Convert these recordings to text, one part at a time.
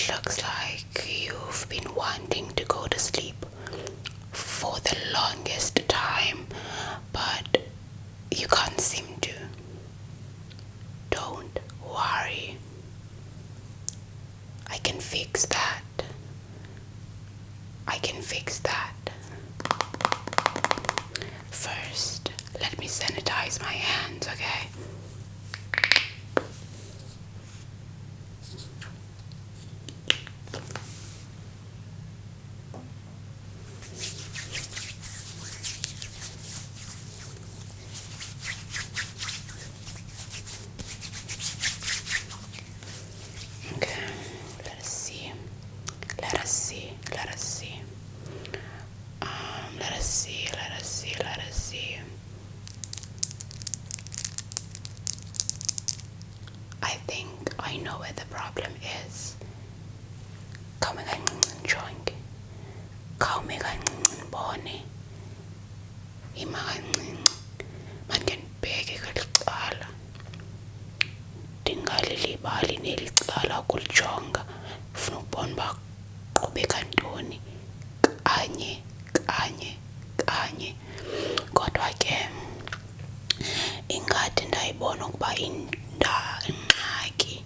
It looks like you've been wanting to go to sleep for the longest time, but you can't seem to. Don't worry. I can fix that. I can fix that. First, let me sanitize my hands, okay? Okay, let us see. Let us see. Let us see. Let us see. Let us see. Let us see. I think I know where the problem is. Khawume kancinci njonge. Khawume kancinci ndibone. Ima kancinci. Mandike ndibheke kuqala. Ndingalilibali neliqala ukulijonga. Ufuna ukubona uba qhubeka ntoni. Kanye. Kodwa ke ingathi ndayibona ukuba ingxaki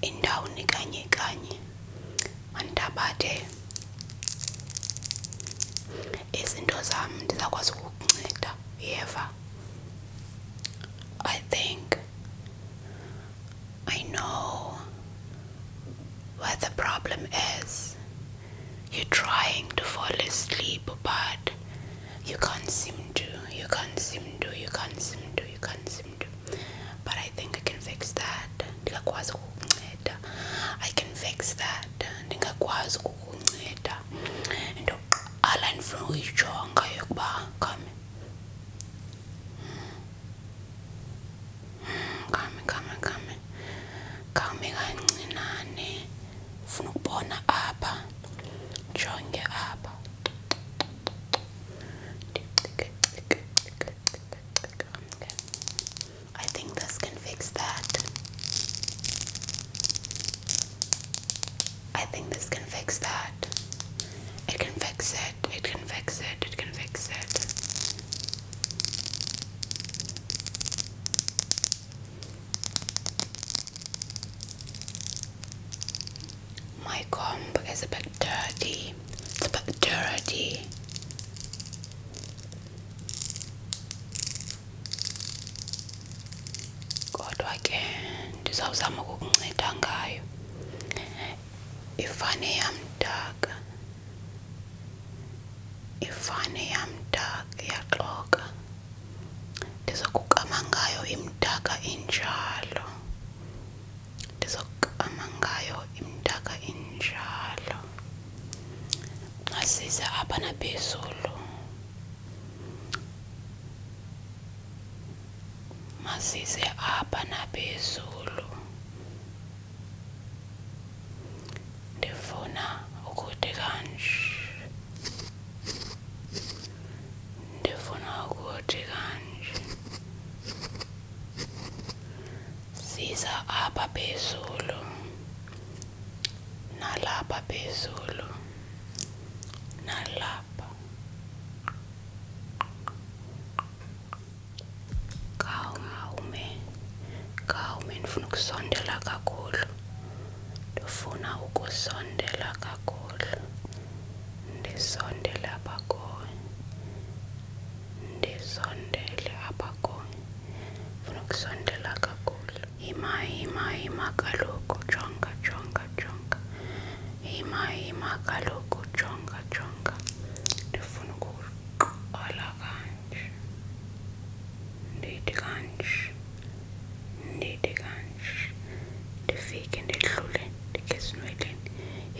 indawuni kanye. Mandithabathe izinto zam ndizakwazi ukukunceda. Yeva. I think I know what the problem is. You're trying to fall asleep, but you can't seem to. But I think I can fix that. Ndingakwazi ukukunceda. I can fix that. Ndingakwazi ukukunceda. Into yokuqala ndifuna uyijonga yokuba khawume. Khawume kancinane. Ufuna ukubona apha. Jonge apha. I think this can fix that. I think this can fix that. It can fix it. It can fix it. It can fix it. My comb is a bit dirty. It's a bit dirty. Kodwa ke ndizawuzama ukukunceda ngayo. Ifane yamdaka. Yaxoka. Ndizokukama ngayo imdaka injalo. Masize apha naphezulu. Ndifuna ukuthi kanje. Siza apha phezulu. Nalapha phezulu. Nalapha. Khawume ndifuna ukusondela kakhulu. Ndisondele apha kuwe. Ndisondele apha kuwe. Ndifuna ukusondela kakhulu. Ima kaloku. Jonga. Ima kaloku. Jonga. Ndifuna ukuqala kanje. Ndithi kanje. Ndifike ndidlule ndike esinweleni.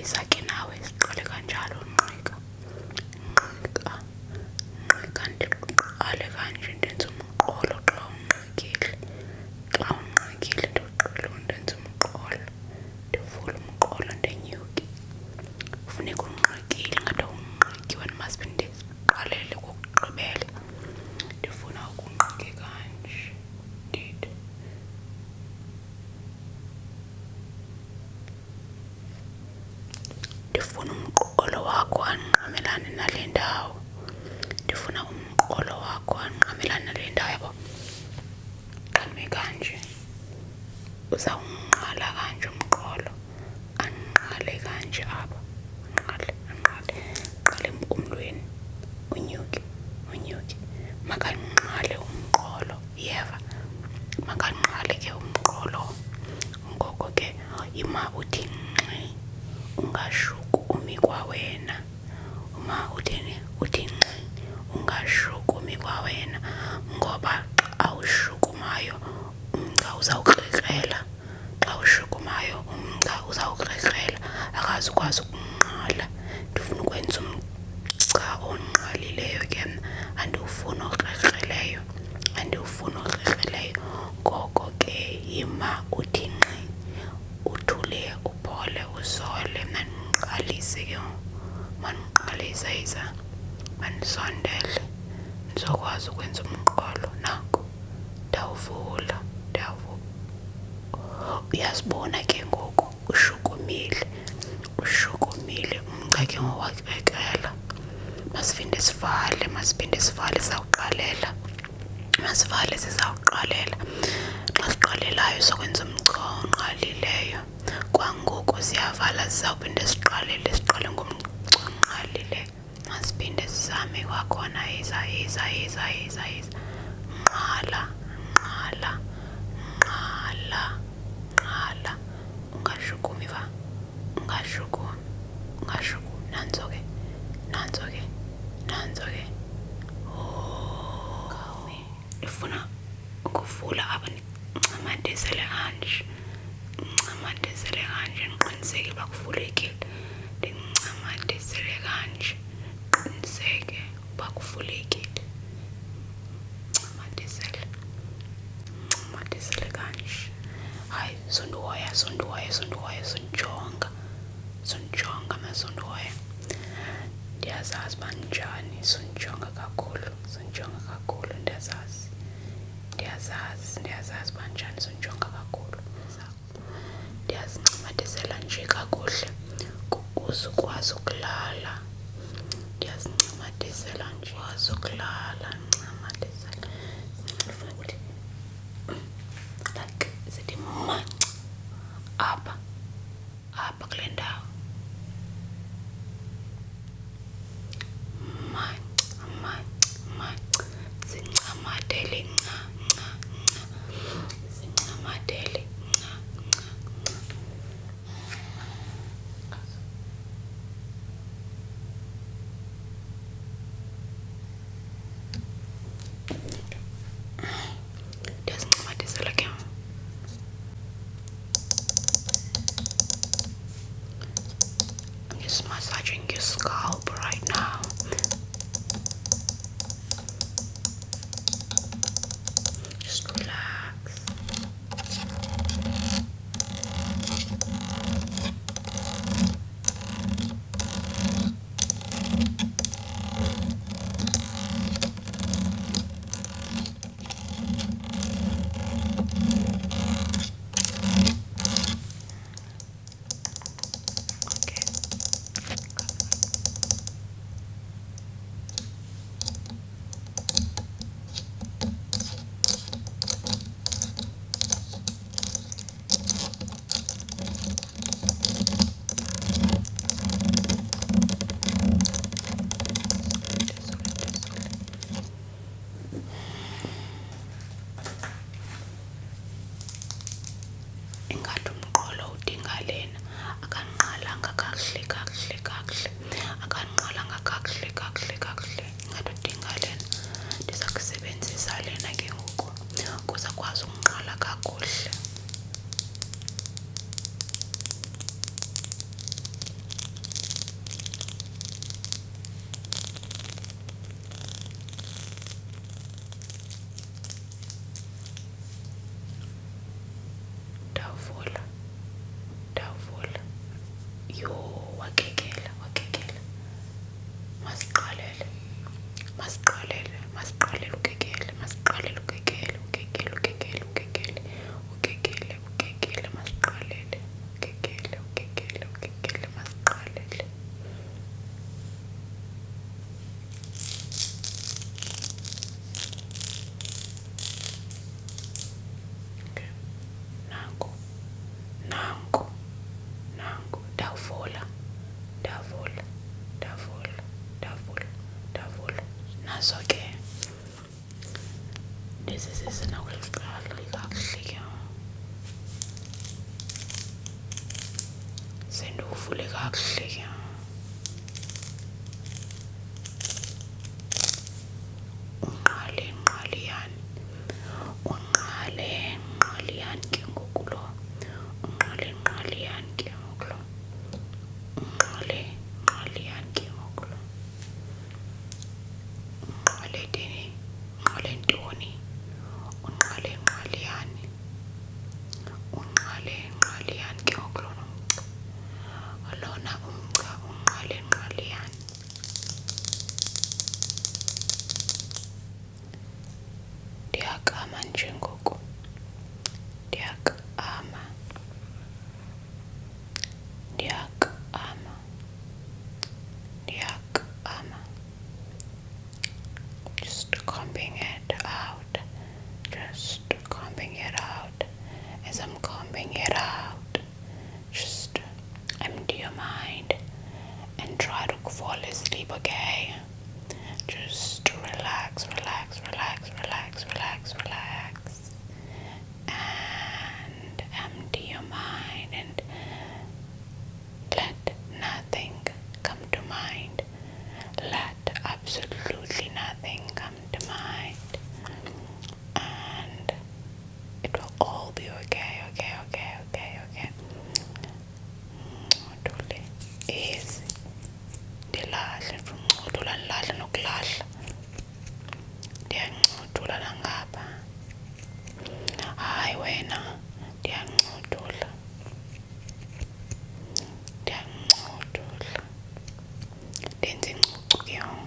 Izakhe nawe siqale kanjalo. Nqika ndiqale kanje ndenze umqolo xa unqikile. Ndiqale ndenze umqolo. Ndivule umqolo ndenyuke. Funeka unqikile ngade unqikiwe ndimaziphinde ndiqalele kokugqibela. Ndifuna ukunqike kanje. Ndithi ndifuna umqolo wakho anqamelane nale ndawo, ndifuna umqolo wakho anqamelane nale ndawo. Yabo xa ndime kanje uzawunqala kanje umqolo, anqale kanje apha, anqale qale empumlweni unyuke, makanqale umqolo. Yeva, makanqale ke umqolo. Ngoko ke ima uthi ngxi, ungashukumi kwawena. Uma uthi ngxi, ungashukumi kwawena, ngoba xa ushukumayo umqa uzawukrekrela. Xa ushukumayo umqa uzawukrekrela, akazukwazi ukunqala. Ndifuna ukwenza umca onqalileyo ke mna, andiwufuni okrekreleyo, ngoko ke yima uthi ngxi, uthule, uphole, uzole. Mna ndiqalise ke mandiqalisa iza mandisondele ndizokwazi ukwenza umqolo. Nako ndawuvula. Uyazibona ke ngoku ushukumile umqa ke ngowakrekela. Masiphinde sivale sizawuqalela. Xa siqalelayo sokwenza umca onqalileyo. Kwangoku siyavala, sizawuphinde siqale ngomca onqalileyo. Masiphinde sizame kwakhona. Yiza. Nqala. Ungashukumi va, ungashukumi. Nantso ke. Ndifuna ukuvula apha, ndincamathisele kanje, ndiqiniseke uba kuvulekile. Ndincamathisele kanje, ndiqiniseke uba kuvulekile. Ncamathisele kanje. Hayi, sondihoya, sondijonga. Ndiyazazi uba njani, sondijonga kakhulu, ndiyazazi uba njani, sondijonga kakhulu. Ndiyazincamathisela nje kakuhle ukuze ukwazi ukulala. Ndiyazincamathisela nje ukwazi ukulala, ncamathizela. Ndifuna ukuthi like sithi apha kule ndawo. Zincamatele nca. Ndiyazincamathisela ke. I'm just massaging your scalp right now. Just relax. and try to fall asleep, okay? Just relax, relax, relax, relax, relax, relax. And empty your mind and let nothing come to mind. Let absolutely nothing come to mind. And it will all be okay, okay, okay, okay, okay. Totally easy. Ndilahle mfumncudula ndilahle nokulahla. Ndiyancudula nangapha. Hayi wena, ndiyancudula. Ndiyancudula. Ndenze incucu ke ngoku.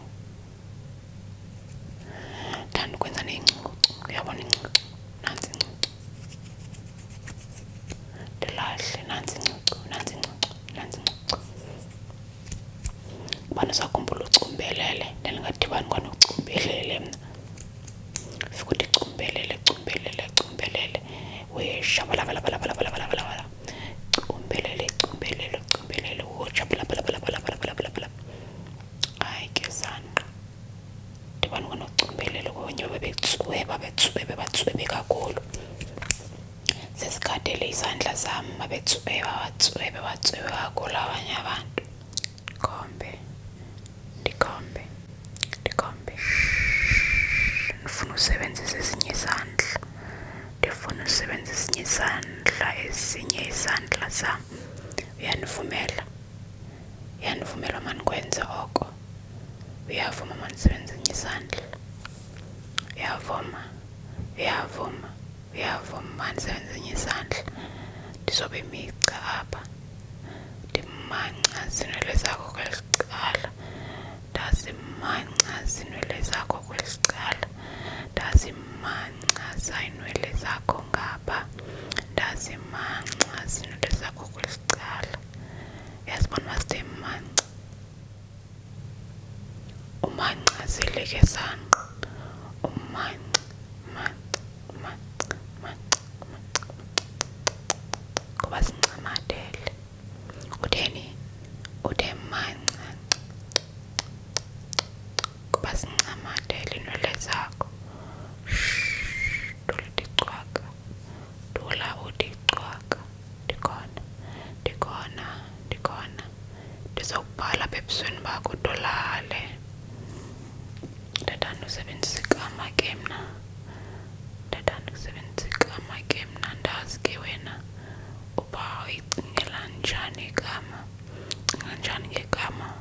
Ndithanda ukwenza neyincucu. Uyabona incucu? Nantsi incucu. Ndilahle, nantsi incucu, nantsi incucu, nantsi incucu. Ubana sakhumbula ucumbelele, ndingadibani kwanocumbelele mna. Fika uthi cumbelele, cumbelele, cumbelele. Weshabalabalabalabalabalabalabala. Cumbelele, cumbelele, cumbelele. Weshabalabalabalabalabalabalabala. Hayi ke sana. Ndibani kwanocumbelele konye batswebe kakhulu. Sesikadele isandla sam, batswebe kakhulu abanye abantu. Ndikhombe, ndikhombe, ndikhombe. Ndifuna usebenzisa esinye isandla. Ndifuna usebenzisa esinye isandla sam. Uyandivumela? Uyandivumela mani kwenze oko? Uyavuma mani ndisebenzise esinye isandla? Uyavuma? Uyavuma? Uyavuma mani ndisebenzise esinye isandla? Ndizobe migca apha. Ndimanca zinwele zakho kweli cala. Ndazimanca zinwele zakho kweli cala. Ndazimanca zinwele zakho ngapha. Ndazimanca zinwele zakho kweli cala. Uyazibona masithe manca. Umanca zileke sanqa. Umanca, manca, manca, manca, manca. Ngoba zincamadele. Utheni? Uthe manca. Ngoba zincamadele inwele zakho. Dula uticwaka. Dula uticwaka. Ndikhona, ndikhona, ndikhona. Ndizawubhala apha ebusweni bakho udolale. Ndathanda usebenzisa igama ke mna. Ndathanda usebenzisa igama ke mna. Ndazi ke wena uba uyicingela njani igama. Cinga njani ngegama.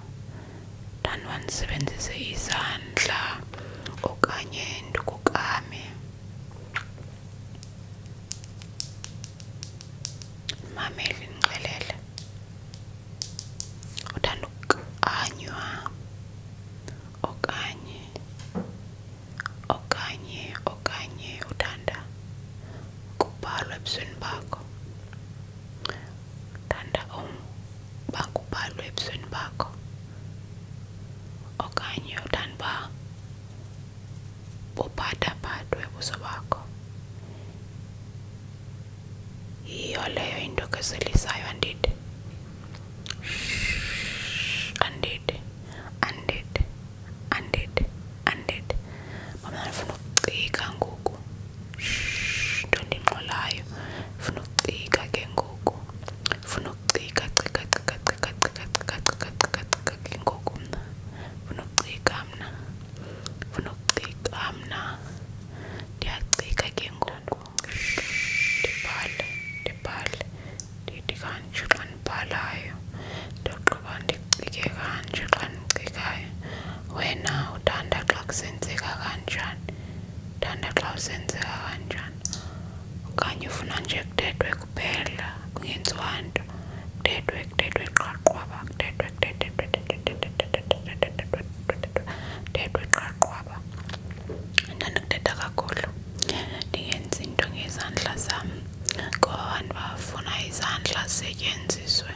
Ndandwa ndisebenzise izandla okanye ndikukame. Mamele ndixelele. Uthanda ukanywa okanye uthanda kubhalwa ebusweni bakho. Uthanda bakubhalwe ebusweni bakho. Okanye uthanda uba buphathaphathwe ubuso bakho. Yiyo leyo into keselisayo andide. Andide, andide, andide, andide. Mama ndifuna ukucika ngoku. Nto ndingxolayo. Ndifuna ukucika ke ngoku. Ndifuna ukucika, cika, cika, cika, cika, cika, cika, cika, cika ke ngoku mna. Ndifuna ukucika mna. Ndifuna ukucika mna. Ndiyacika ke ngoku. Ndibhale, ndibhale. Ndithi kanje xa ndibhalayo. Ndogqiba ndicike kanje xa ndicikayo. Wena uthanda xa kusenzeka kanjani? Uthanda xa usenzeka kanjani? Okanye ufuna nje kuthethwe kuphela kungenziwa nto? Kuthethwe qaqwaba. Kuthethwe qaqwaba. Ndithanda ukuthetha kakhulu. Ndingenzi into ngezandla zam. Ngoba abantu bafuna izandla zisetyenziswe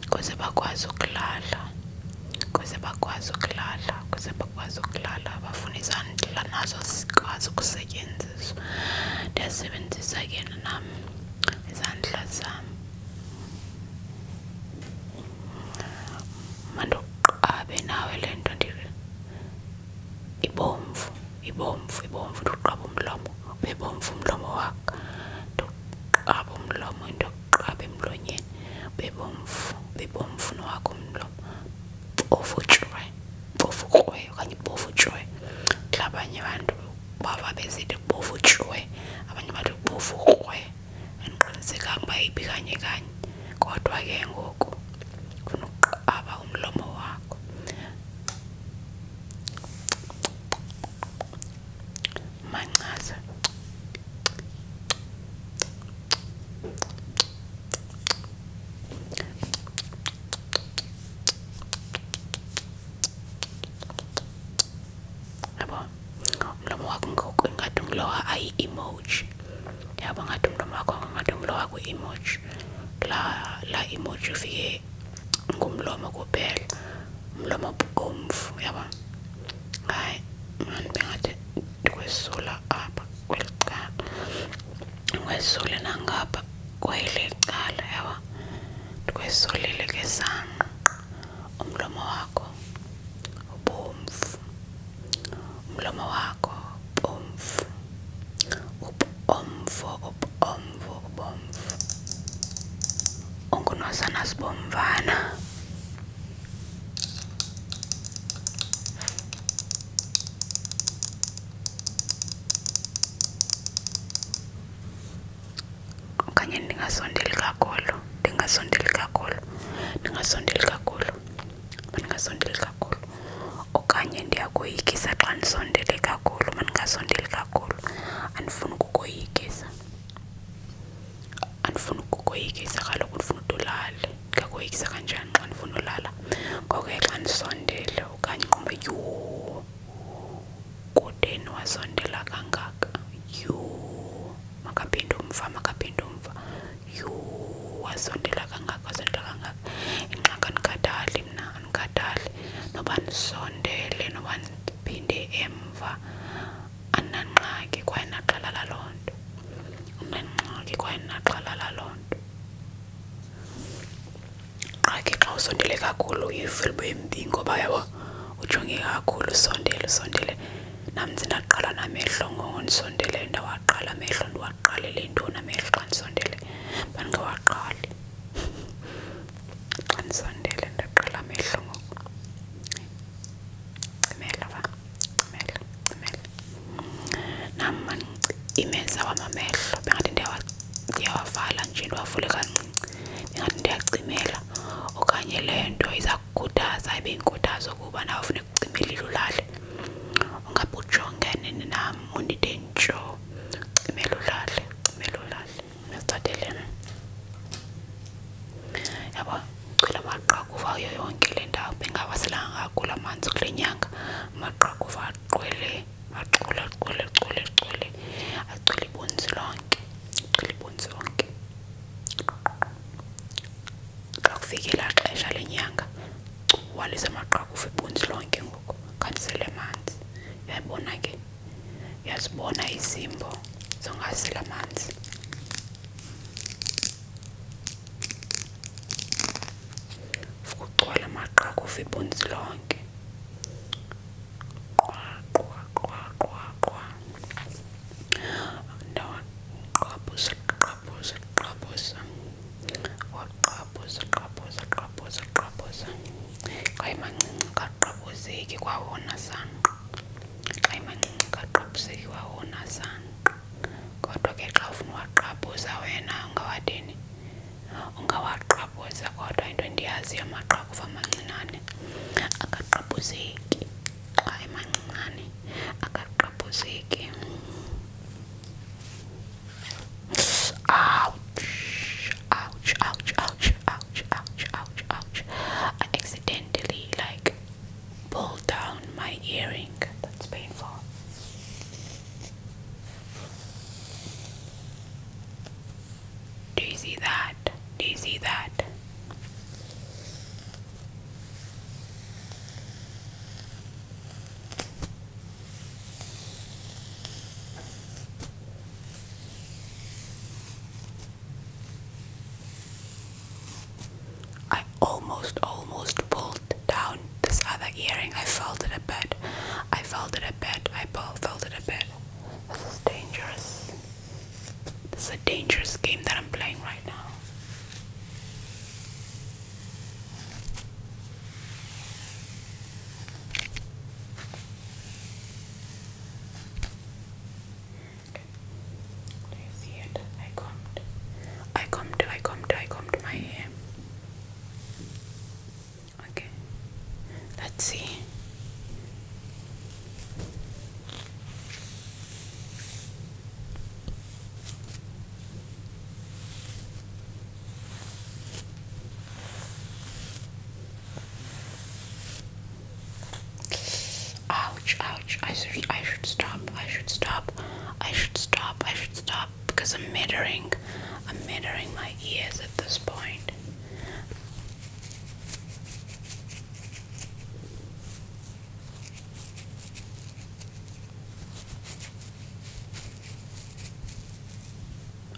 ukuze bakwazi ukulala. Ukuze bakwazi ukulala. Ukuze bakwazi ukulala. Bafuna izandla nazo zikwazi ukusetyenziswa. Ndiyazisebenzisa ke nam izandla zam. Mandoqala emoji. Yabo ngathi umlomo wakho ngathi umlomo wakho emoji. La emoji ufike ngumlomo kuphela. Umlomo omfu yabo. Hayi manje bengathi kwesula apha kwelicala. Kwesule nangapha kwelicala yabo. Kwesulile ke sana. Umlomo wakho ubomvu. Umlomo wakho ubomvu. Ubomvu. Ungunosana sibomvana. Okanye ndingasondeli kakhulu. Okanye ndiyakoyikisa xa ndisondele kakhulu. Mandingasondeli kakhulu. Andifuni ukukoyikisa kaloku ndifuna ulala. Ndingakoyikisa kanjani xa ndifuna ulala? Ngoko ke xa ndisondele okanye ngqombe yho kudeni wasondela kangaka. Makaphinde umva. Wasondela kangaka. Ingxaki andikhathali mna, andikhathali. Noba ndisondele, noba ndiphinde emva. Andinangxaki kwaye ndinaxhala laloo nto. Qha ke xa usondele kakhulu uyifile ube mbi ngoba yabo ujonge kakhulu usondele. Nam ndaqala namehlo ngoku ndisondele ndawaqala amehlo ndiwaqalele ntoni amehlo xa ndisondele bandingawaqali. Xa ndisondele ndaqala amehlo ngoku. Cimela. Nam imenza wam amehlo bengathi ndiyawavala nje ndiwavule kancinci. Bengathi ndiyacimela okanye le nto iza kukhuthaza ibe yinkuthazo kuba nawe funeka ucimelile ulale. Ungabe ujongene nam undide ntsho. Cimela ulale. Ndizithathele yabo ucwila amaqakuva kuyo yonke le ndawo. Bengawaselanga kakhulu amanzi kule nyanga. Amaqakuva agcwele ibunzi lonke. Xa kufike elaa xesha lenyanga walise amaqakuva ibunzi lonke ngoku. Khandisele amanzi. Uyabona ke, uyazibona izimbo zongasela amanzi. Ugcwala amaqakuva ibunzi lonke. Waqaphuza. Xa imancinci kaqapuzeki kwawona sana. Kodwa ke xa ufuna uwaqaphuza wena ungawathini? Ungawaqaphuza kodwa into endiyaziyo amaqakuva amancinane akaqapuzeki. Xa emancinane akaqapuzeki. Ouch. I accidentally pulled down my earring. That's painful. Do you see that? I almost pulled down this other earring. I felt it a bit. I felt it a bit. This is dangerous. This is a dangerous game that I'm playing right now. Do you see it? I combed my hair. Okay. Let's see. Ouch. should stop. Because I'm measuring my ears at this point.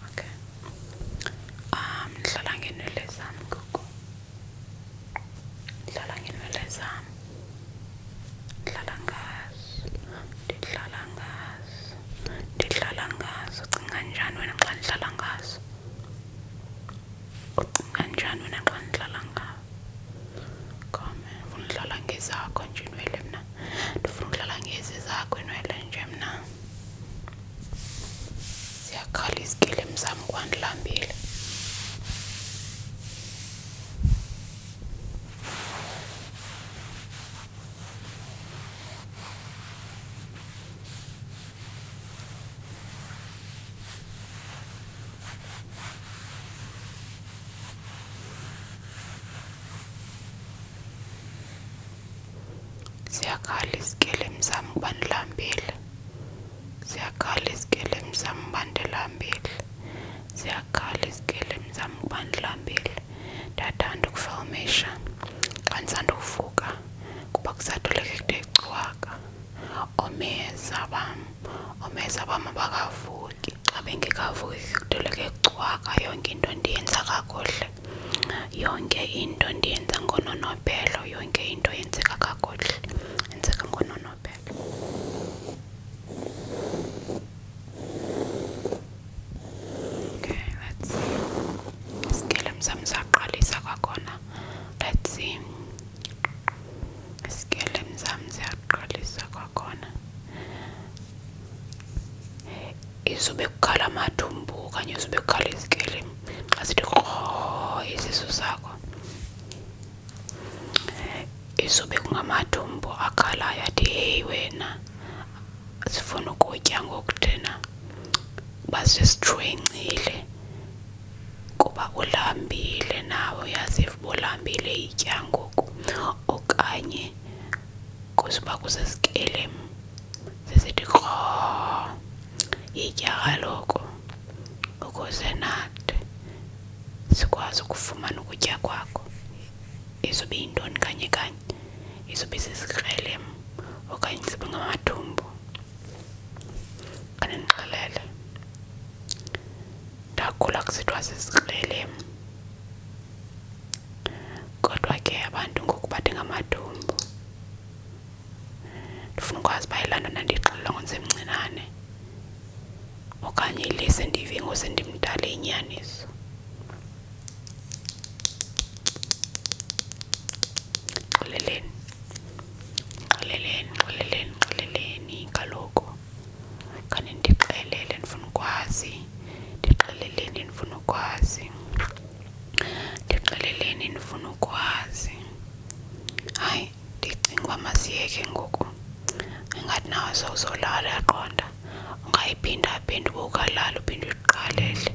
Okay. Ndihlala ngenwele zam ngoku. Ndihlala ngazo. Ucinga njani wena xa ndihlala ngazo? Come, ndifuna udlala ngezakho nje inwele mna. Ndifuna udlala ngezi zakho inwele nje mna. Ziyakhala izikilimi zam kwandilambile. Ziyakhala izikilimi zam kwandilambile. Ndiyathanda ukufilmisha xa ndisanda uvuka kuba kusadoleke kuthe cwaka. Oomeza bam abakavuki. Xa bengekavuki kudoleke cwaka. Yonke into ndiyenza kakuhle. Yonke into ndiyenza ngononophelo. Yonke into yenzeka kakuhle. Yenzeka ngononophelo. Okay, let's see. Izikilimi zam ziyaqalisa kwakhona. Let's see. Izikilimi zam ziyaqalisa kwakhona. Izube kukhala amathumbu okanye izube kukhala izikilimi xa sithi isisu sakho. Izube kungamathumbu akhalayo athi hey wena sifuna ukutya ngoku thina. Uba sesithwencile kuba ulambile nawe uyaziva uba ulambile itya ngoku. Okanye kuzuba kusezikilimi sisithi yitya kaloku ukuze nathi sikwazi ukufumana ukutya kwakho. Izobe yintoni kanye kanye? Izobe isizikrelemnqa okanye zibe ngamathumbu? Khane ndixelele. Ndakhula kusithiwa zizikrelemnqa, kodwa ke abantu ngoku bathi ngamathumbu. Ndifuna ukwazi uba yilaa nto ndandiyixelela ngokusemncinane okanye le sendiyive ngosendimdala inyaniso. Xeleleni kaloku. Khane ndixelele ndifuna ukwazi. Ndixeleleni ndifuna ukwazi. Hayi, ndicinga uba masiyeke ngoku. Ingathi nawe sowuzolala yaqonda. Ungayiphinda-phinda uba ukalala uphinde uyiqalele.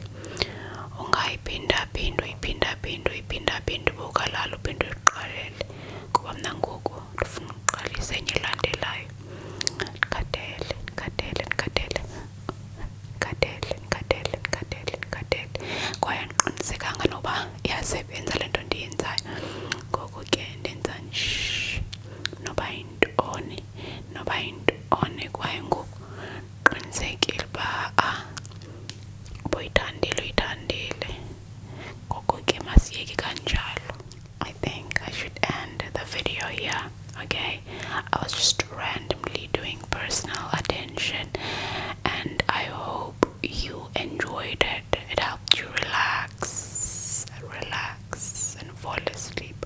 Uyiphinda-phinde uba ukalala uphinde uyiqalele. Kuba mna ngoku ndifuna ukuqalisa enye elandelayo. Ndikhathele. Kwaye andiqinisekanga noba iyasebenza le nto ndiyenzayo. Ngoku ke ndenza noba yintoni kwaye ngoku qinisekile uba uyithandile. Ngoku ke masiyeke kanjalo. I think I should end the video here. Okay, I was just randomly doing personal attention and I hope you enjoyed it. It helped you relax and fall asleep.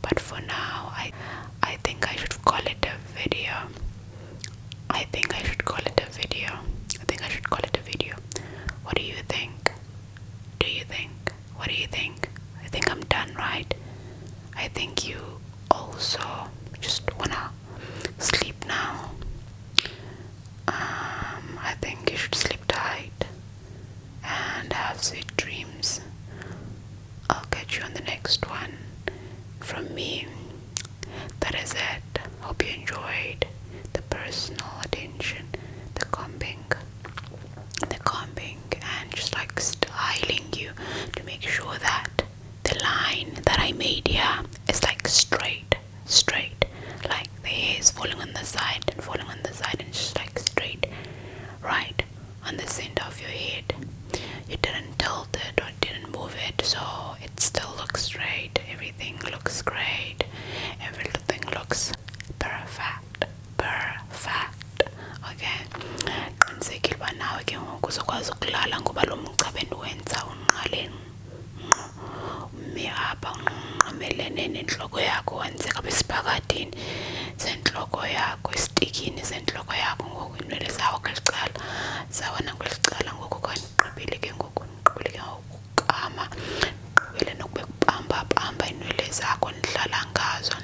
But for now, I think I should call it a video. What do you think? What do you think? I think I'm done, right? I think you also just wanna sleep now. I think you should sleep tight and have sweet dreams. I'll catch you on the next one. From me, that is it. Hope you enjoyed the personal attention, the combing, and just like styling you to make sure that the line that I made here is like straight, like the hair is falling on the side and falling on the side, and just like straight, right on the center of your head. You didn't tilt it or didn't move it, so it still looks straight. Everything looks great. Everything looks perfect. Okay. Qinisekile uba nawe ke ngoku uzokwazi ukulala ngoba lo mgqabe endiwenza unqaleni ume apha unqamelene nentloko yakho wenze apha esiphakathini sentloko yakho, esitikini sentloko yakho. Ngoku iinwele zawo kweli cala zawona kweli cala. Ngoku kandigqibile ke ngoku ukukama, ndigqibele nokubekupamba iinwele zakho, ndidlala ngazo.